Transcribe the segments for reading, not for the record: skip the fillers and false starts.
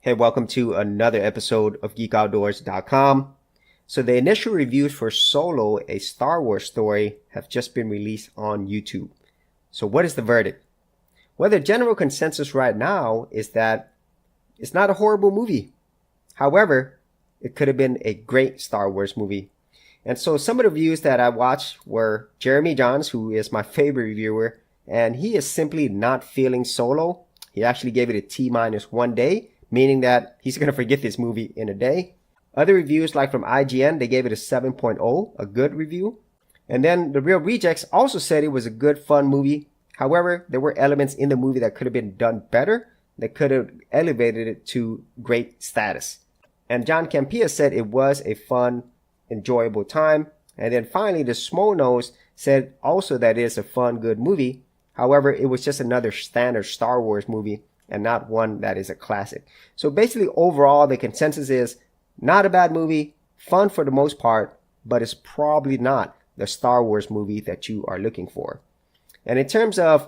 Hey, welcome to another episode of GeekOutdoors.com. So the initial reviews for Solo, a Star Wars story, have just been released on YouTube. So what is the verdict? Well, the general consensus right now is that it's not a horrible movie. However, it could have been a great Star Wars movie. And so some of the reviews that I watched were Jeremy Johns, who is my favorite reviewer, and he is simply not feeling Solo. He actually gave it a T-1 day, meaning that he's going to forget this movie in a day. Other reviews, like from IGN, they gave it a 7.0, a good review. And then The Real Rejects also said it was a good, fun movie. However, there were elements in the movie that could have been done better, that could have elevated it to great status. And John Campea said it was a fun, enjoyable time. And then finally, the Small Nose said also that it's a fun, good movie. However, it was just another standard Star Wars movie and not one that is a classic. So basically, overall, the consensus is not a bad movie, fun for the most part, but it's probably not the Star Wars movie that you are looking for. And in terms of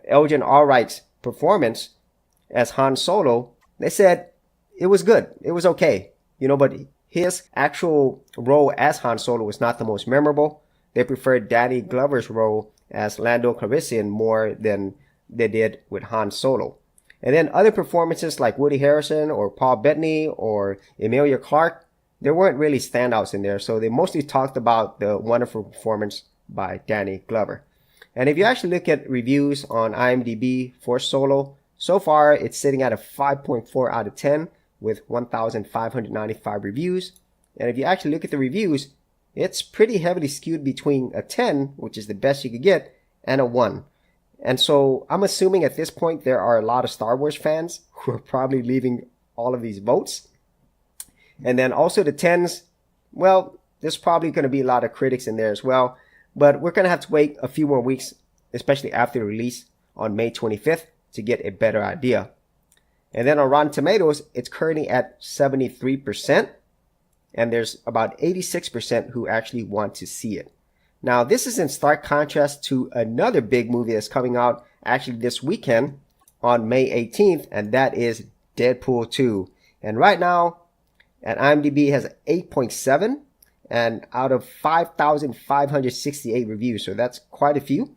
Elgin Allwright's performance as Han Solo, they said it was good. It was okay. But his actual role as Han Solo was not the most memorable. They preferred Danny Glover's role as Lando Calrissian more than they did with Han Solo. And then other performances like Woody Harrelson or Paul Bettany or Emilia Clarke, there weren't really standouts in there. So they mostly talked about the wonderful performance by Danny Glover. And if you actually look at reviews on IMDb for Solo, so far it's sitting at a 5.4 out of 10 with 1,595 reviews. And if you actually look at the reviews, it's pretty heavily skewed between a 10, which is the best you could get, and a 1. And so I'm assuming at this point there are a lot of Star Wars fans who are probably leaving all of these votes. And then also the 10s, well, there's probably going to be a lot of critics in there as well. But we're going to have to wait a few more weeks, especially after the release on May 25th, to get a better idea. And then on Rotten Tomatoes, it's currently at 73%. And there's about 86% who actually want to see it. Now, this is in stark contrast to another big movie that's coming out actually this weekend on May 18th, and that is Deadpool 2. And right now, at IMDb has 8.7, and out of 5,568 reviews, so that's quite a few.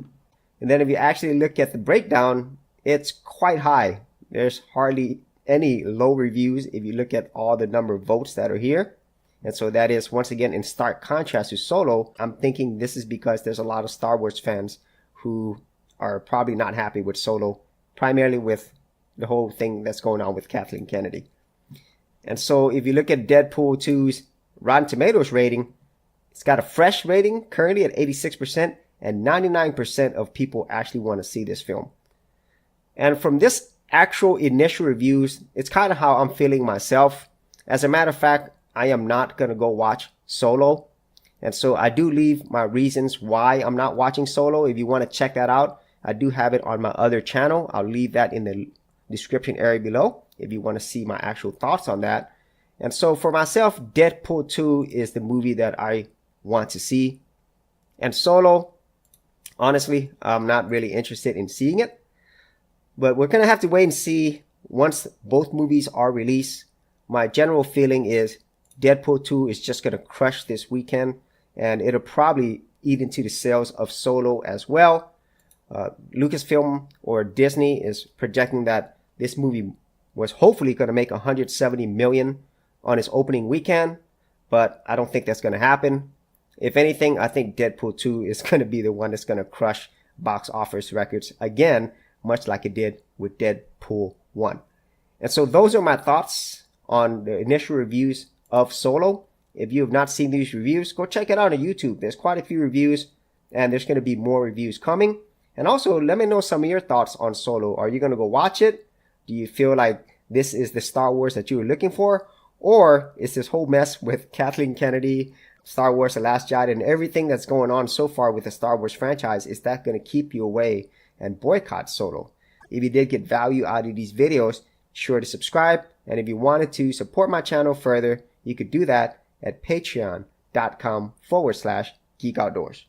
And then if you actually look at the breakdown, it's quite high. There's hardly any low reviews if you look at all the number of votes that are here. And so that is, once again, in stark contrast to Solo. I'm thinking this is because there's a lot of Star Wars fans who are probably not happy with Solo, primarily with the whole thing that's going on with Kathleen Kennedy. And so if you look at Deadpool 2's Rotten Tomatoes rating, it's got a fresh rating currently at 86%, and 99% of people actually want to see this film. And from this actual initial reviews, it's kind of how I'm feeling myself. As a matter of fact, I am not going to go watch Solo. And so I do leave my reasons why I'm not watching Solo. If you want to check that out, I do have it on my other channel. I'll leave that in the description area below if you want to see my actual thoughts on that. And so for myself, Deadpool 2 is the movie that I want to see. And Solo, honestly, I'm not really interested in seeing it. But we're going to have to wait and see once both movies are released. My general feeling is Deadpool 2 is just going to crush this weekend, and it'll probably eat into the sales of Solo as well. Lucasfilm or Disney is projecting that this movie was hopefully going to make $170 million on its opening weekend, but I don't think that's going to happen. If anything, I think Deadpool 2 is going to be the one that's going to crush box office records again, much like it did with Deadpool 1. And so those are my thoughts on the initial reviews of Solo. If you have not seen these reviews, go check it out on YouTube. There's quite a few reviews, and there's going to be more reviews coming. And also, let me know some of your thoughts on Solo. Are you going to go watch it? Do you feel like this is the Star Wars that you were looking for? Or is this whole mess with Kathleen Kennedy, Star Wars The Last Jedi, and everything that's going on so far with the Star Wars franchise, is that going to keep you away and boycott Solo? If you did get value out of these videos, sure to subscribe. And if you wanted to support my channel further, you could do that at patreon.com/geekoutdoors.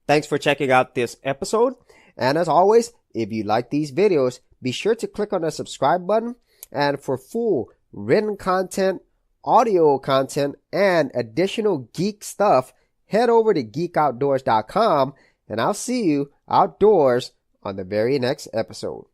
Thanks for checking out this episode. And as always, if you like these videos, be sure to click on the subscribe button And for full written content, audio content, and additional geek stuff, head over to geekoutdoors.com, and I'll see you outdoors on the very next episode.